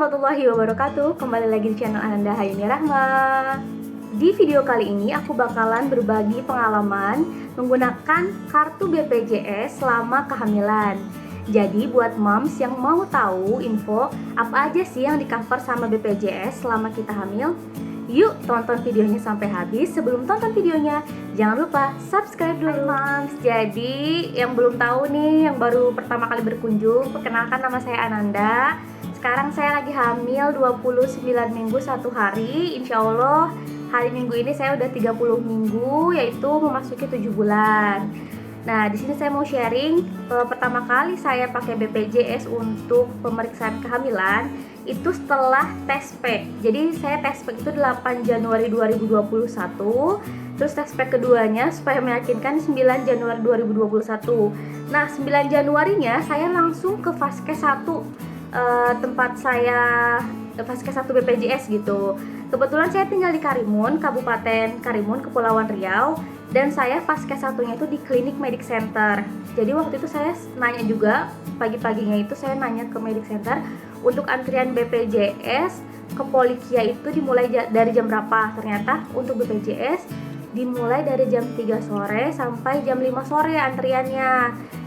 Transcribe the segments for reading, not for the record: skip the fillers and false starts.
warahmatullahi wabarakatuh. Kembali lagi di channel Ananda Hayuni Rahma. Di video kali ini aku bakalan berbagi pengalaman menggunakan kartu BPJS selama kehamilan. Jadi buat moms yang mau tahu info apa aja sih yang di cover sama BPJS selama kita hamil, yuk tonton videonya sampai habis. Sebelum tonton videonya, jangan lupa subscribe dulu. Hai moms, jadi yang belum tahu nih, yang baru pertama kali berkunjung, perkenalkan nama saya Ananda. Sekarang saya lagi hamil 29 minggu 1 hari. Insya Allah hari Minggu ini saya udah 30 minggu, yaitu memasuki 7 bulan. Nah, di sini saya mau sharing pertama kali saya pakai BPJS untuk pemeriksaan kehamilan itu setelah tes pack. Jadi saya tes pack itu 8 Januari 2021. Terus tes pack keduanya supaya meyakinkan 9 Januari 2021. Nah, 9 Januarinya saya langsung ke Vaskes 1, tempat saya Vaskes 1 BPJS gitu. Kebetulan saya tinggal di Karimun, Kabupaten Karimun, Kepulauan Riau. Dan saya Vaskes 1-nya itu di Klinik Medic Center. Jadi waktu itu saya nanya juga, pagi-paginya itu saya nanya ke Medic Center untuk antrian BPJS ke Polikia itu dimulai dari jam berapa. Ternyata untuk BPJS dimulai dari jam 3 sore sampai jam 5 sore antriannya.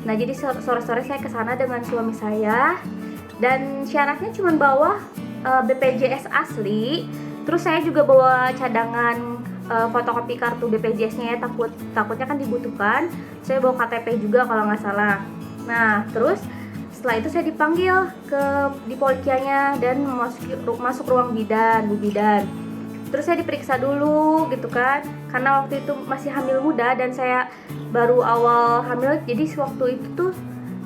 Nah, jadi sore-sore saya kesana dengan suami saya. Dan syaratnya cuma bawa BPJS asli. Terus saya juga bawa cadangan fotokopi kartu BPJS-nya ya, takutnya kan dibutuhkan. Saya bawa KTP juga kalau nggak salah. Nah, terus setelah itu saya dipanggil di Polikianya dan masuk ruang bidan, Bu Bidan. Terus saya diperiksa dulu gitu kan, karena waktu itu masih hamil muda dan saya baru awal hamil. Jadi waktu itu tuh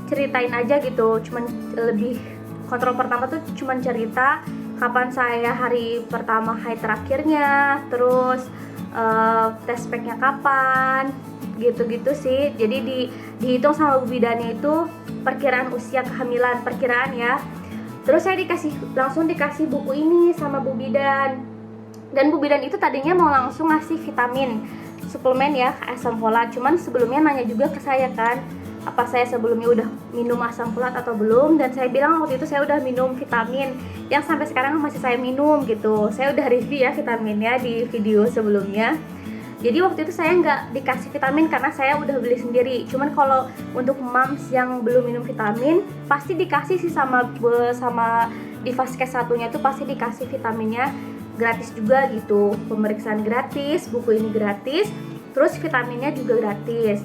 ceritain aja gitu, cuman lebih kontrol pertama tuh cuman cerita kapan saya hari pertama haid terakhirnya, terus tes packnya kapan, gitu-gitu sih. Jadi dihitung sama Bu Bidannya itu perkiraan usia kehamilan, perkiraan ya. Terus saya langsung dikasih buku ini sama Bu Bidan. Dan Bu Bidan itu tadinya mau langsung ngasih vitamin, suplemen ya, asam folat. Cuman sebelumnya nanya juga ke saya kan, apa saya sebelumnya udah minum asam folat atau belum. Dan saya bilang waktu itu saya udah minum vitamin yang sampai sekarang masih saya minum gitu. Saya udah review ya vitaminnya di video sebelumnya. Jadi waktu itu saya nggak dikasih vitamin karena saya udah beli sendiri. Cuman kalau untuk moms yang belum minum vitamin pasti dikasih sih sama di Vaskes 1-nya tuh pasti dikasih vitaminnya gratis juga gitu. Pemeriksaan gratis, buku ini gratis, terus vitaminnya juga gratis.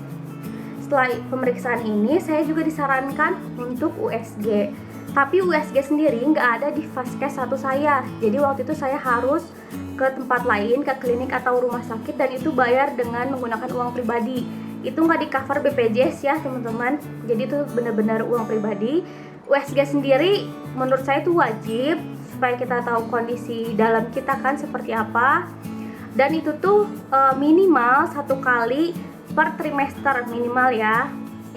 Setelah pemeriksaan ini saya juga disarankan untuk USG. Tapi USG sendiri nggak ada di Vaskes 1 saya. Jadi waktu itu saya harus ke tempat lain, ke klinik atau rumah sakit, dan itu bayar dengan menggunakan uang pribadi. Itu nggak di cover BPJS ya teman-teman. Jadi itu benar-benar uang pribadi. USG sendiri menurut saya itu wajib supaya kita tahu kondisi dalam kita kan seperti apa. Dan itu tuh minimal 1 kali per trimester minimal ya.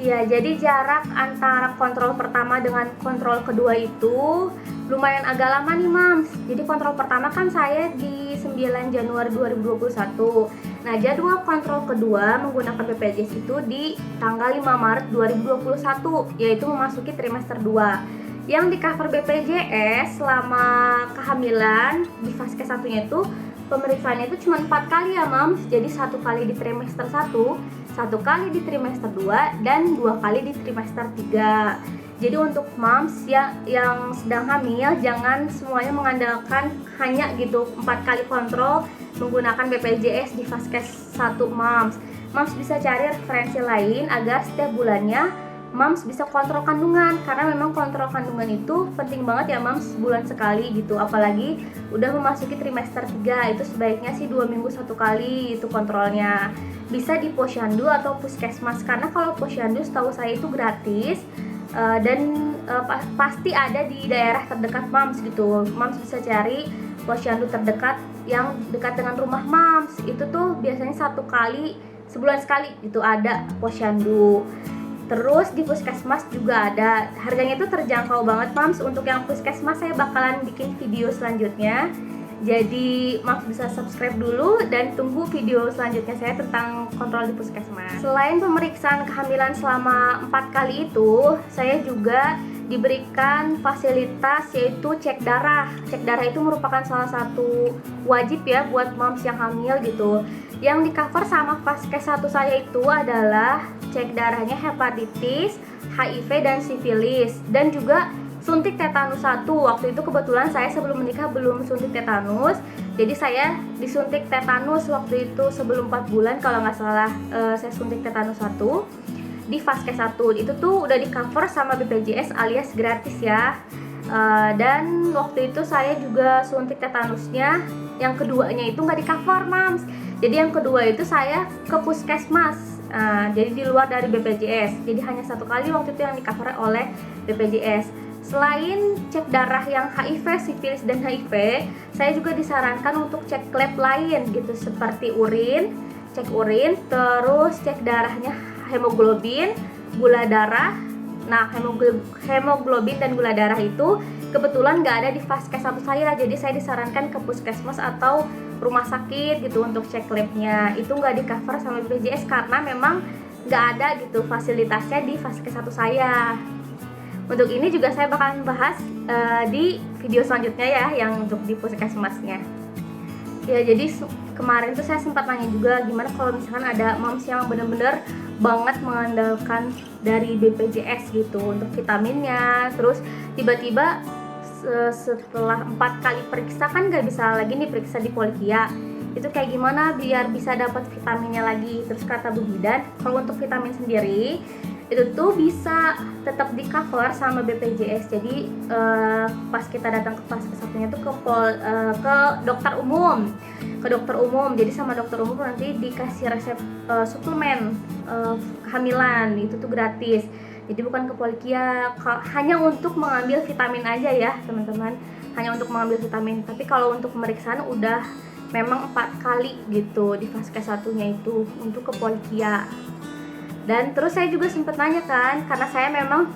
Iya, jadi jarak antara kontrol pertama dengan kontrol kedua itu lumayan agak lama nih mams. Jadi kontrol pertama kan saya di 9 Januari 2021. Nah, jadwal kontrol kedua menggunakan BPJS itu di tanggal 5 Maret 2021, yaitu memasuki trimester 2. Yang di cover BPJS selama kehamilan di Vaskes 1-nya itu pemeriksaannya itu cuma 4 kali ya mams. Jadi 1 kali di trimester 1, 1 kali di trimester 2, dan 2 kali di trimester 3. Jadi untuk moms yang sedang hamil, jangan semuanya mengandalkan hanya gitu 4 kali kontrol menggunakan BPJS di Vaskes 1 moms. Moms bisa cari referensi lain agar setiap bulannya moms bisa kontrol kandungan, karena memang kontrol kandungan itu penting banget ya moms, bulan sekali gitu. Apalagi udah memasuki trimester 3, itu sebaiknya sih 2 minggu 1 kali itu kontrolnya. Bisa di posyandu atau puskesmas, karena kalau posyandu setahu saya itu gratis. Dan pasti ada di daerah terdekat moms gitu. Moms bisa cari posyandu terdekat yang dekat dengan rumah moms. Itu tuh biasanya 1 kali sebulan sekali gitu ada posyandu. Terus di puskesmas juga ada. Harganya itu terjangkau banget moms. Untuk yang puskesmas saya bakalan bikin video selanjutnya. Jadi moms bisa subscribe dulu dan tunggu video selanjutnya saya tentang kontrol di puskesmas. Selain pemeriksaan kehamilan selama 4 kali itu, saya juga diberikan fasilitas yaitu cek darah. Cek darah itu merupakan salah satu wajib ya buat moms yang hamil gitu. Yang di cover sama Vaskes 1 saya itu adalah cek darahnya hepatitis, HIV dan sifilis, dan juga suntik tetanus 1. Waktu itu kebetulan saya sebelum menikah belum suntik tetanus, jadi saya disuntik tetanus waktu itu sebelum 4 bulan kalau nggak salah. Saya suntik tetanus 1 di Vaskes 1. Itu tuh udah di cover sama BPJS alias gratis ya. Dan waktu itu saya juga suntik tetanusnya, yang keduanya itu nggak di cover mams. Jadi yang kedua itu saya ke puskesmas, jadi di luar dari BPJS. Jadi hanya 1 kali waktu itu yang di cover oleh BPJS. Selain cek darah yang HIV, sifilis dan HIV, saya juga disarankan untuk cek lab lain gitu, seperti urin, cek urin, terus cek darahnya hemoglobin, gula darah. Nah, hemoglobin dan gula darah itu kebetulan nggak ada di Vaskes 1 saya, jadi saya disarankan ke puskesmas atau rumah sakit gitu untuk cek labnya. Itu nggak di cover sama BPJS karena memang nggak ada gitu fasilitasnya di Vaskes 1 saya. Untuk ini juga saya bakalan bahas di video selanjutnya ya, yang untuk di puskesmasnya. Ya, jadi kemarin tuh saya sempat nanya juga gimana kalau misalkan ada moms yang bener-bener banget mengandalkan dari BPJS gitu untuk vitaminnya, terus tiba-tiba setelah 4 kali periksa kan nggak bisa lagi nih periksa di Polikia. Itu kayak gimana biar bisa dapat vitaminnya lagi. Terus kata Bu Bidan, kalau untuk vitamin sendiri itu tuh bisa tetap di cover sama BPJS. Jadi pas kita datang ke Vaskes satunya tuh ke dokter umum, jadi sama dokter umum nanti dikasih resep suplemen kehamilan, itu tuh gratis. Jadi bukan ke Polikia, hanya untuk mengambil vitamin aja ya teman-teman, hanya untuk mengambil vitamin. Tapi kalau untuk pemeriksaan udah memang 4 kali gitu di Vaskes satunya itu untuk ke Polikia. Dan terus saya juga sempat nanya kan, karena saya memang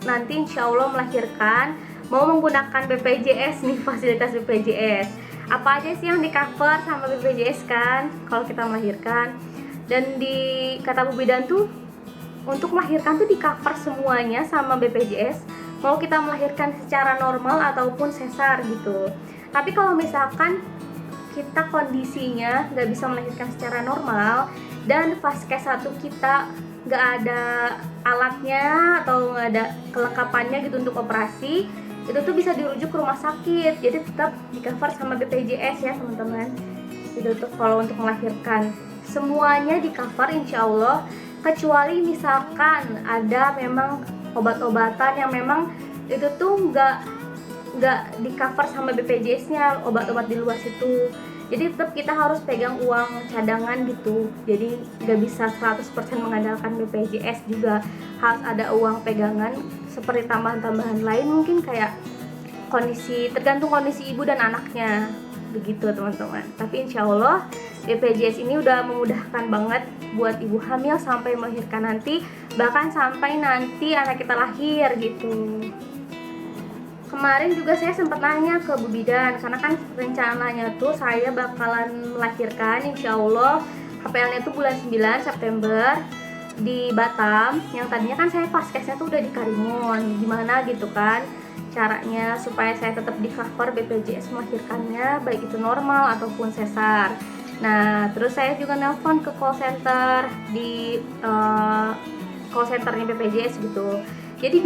nanti insya Allah melahirkan, mau menggunakan BPJS nih, fasilitas BPJS. Apa aja sih yang di cover sama BPJS kan kalau kita melahirkan. Dan di kata Bu Bidan tuh untuk melahirkan tuh di cover semuanya sama BPJS, mau kita melahirkan secara normal ataupun sesar gitu. Tapi kalau misalkan kita kondisinya nggak bisa melahirkan secara normal dan Vaskes 1 kita nggak ada alatnya atau nggak ada kelengkapannya gitu untuk operasi, itu tuh bisa dirujuk ke rumah sakit. Jadi tetap di cover sama BPJS ya teman-teman. Itu tuh kalau untuk melahirkan semuanya di cover insya Allah, kecuali misalkan ada memang obat-obatan yang memang itu tuh nggak di cover sama BPJS-nya, obat-obat di luar situ. Jadi tetap kita harus pegang uang cadangan gitu. Jadi nggak bisa 100% mengandalkan BPJS, juga harus ada uang pegangan seperti tambahan-tambahan lain, mungkin kayak tergantung kondisi ibu dan anaknya begitu teman-teman. Tapi insya Allah BPJS ini udah memudahkan banget buat ibu hamil sampai melahirkan nanti, bahkan sampai nanti anak kita lahir gitu. Kemarin juga saya sempat nanya ke Bu Bidan, karena kan rencananya tuh saya bakalan melahirkan insya Allah HPL-nya tuh bulan 9 September di Batam. Yang tadinya kan saya Vaskesnya tuh udah di Karimun. Gimana gitu kan caranya supaya saya tetap di cover BPJS melahirkannya, baik itu normal ataupun sesar. Nah, terus saya juga nelpon ke call center di call centernya BPJS gitu. Jadi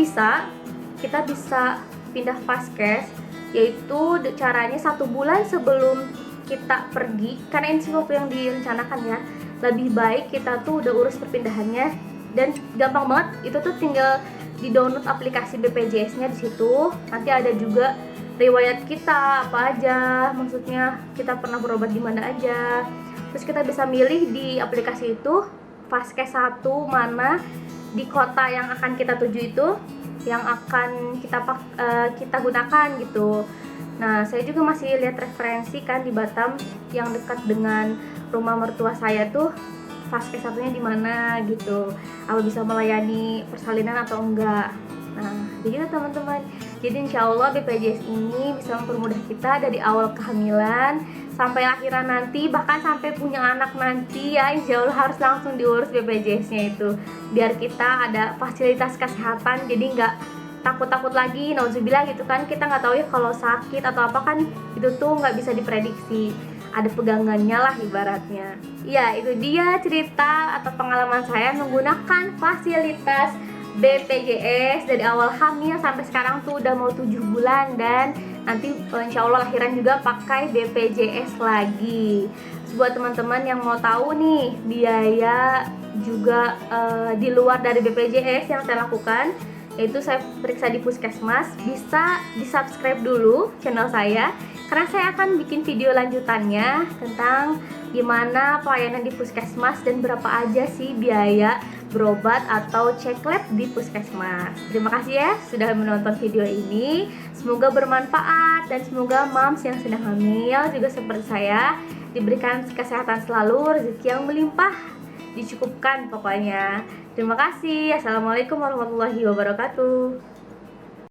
kita bisa pindah Vaskes, yaitu caranya 1 bulan sebelum kita pergi, karena ini sesuatu yang direncanakan ya. Lebih baik kita tuh udah urus perpindahannya, dan gampang banget. Itu tuh tinggal di download aplikasi BPJS-nya di situ. Nanti ada juga riwayat kita apa aja, maksudnya kita pernah berobat di mana aja. Terus kita bisa milih di aplikasi itu Vaskes 1 mana di kota yang akan kita tuju itu, yang akan kita gunakan gitu. Nah, saya juga masih lihat referensi kan di Batam yang dekat dengan rumah mertua saya tuh Vaskes satunya di mana gitu. Apa bisa melayani persalinan atau enggak. Nah, begitu teman-teman. Jadi insya Allah BPJS ini bisa mempermudah kita dari awal kehamilan sampai lahiran nanti, bahkan sampai punya anak nanti ya, insya Allah harus langsung diurus BPJS-nya itu, biar kita ada fasilitas kesehatan, jadi takut-takut lagi, nauzubillah gitu kan. Kita nggak tahu ya kalau sakit atau apa kan, itu tuh nggak bisa diprediksi, ada pegangannya lah ibaratnya. Ya, itu dia cerita atau pengalaman saya menggunakan fasilitas BPJS dari awal hamil sampai sekarang tuh udah mau 7 bulan, dan nanti insya Allah lahiran juga pakai BPJS lagi. Buat teman-teman yang mau tahu nih biaya juga di luar dari BPJS yang saya lakukan, yaitu saya periksa di puskesmas, bisa di subscribe dulu channel saya, karena saya akan bikin video lanjutannya tentang gimana pelayanan di puskesmas dan berapa aja sih biaya berobat atau cek lab di puskesmas. Terima kasih ya sudah menonton video ini, semoga bermanfaat dan semoga moms yang sedang hamil juga seperti saya diberikan kesehatan selalu, rezeki yang melimpah, dicukupkan pokoknya. Terima kasih. Assalamualaikum warahmatullahi wabarakatuh.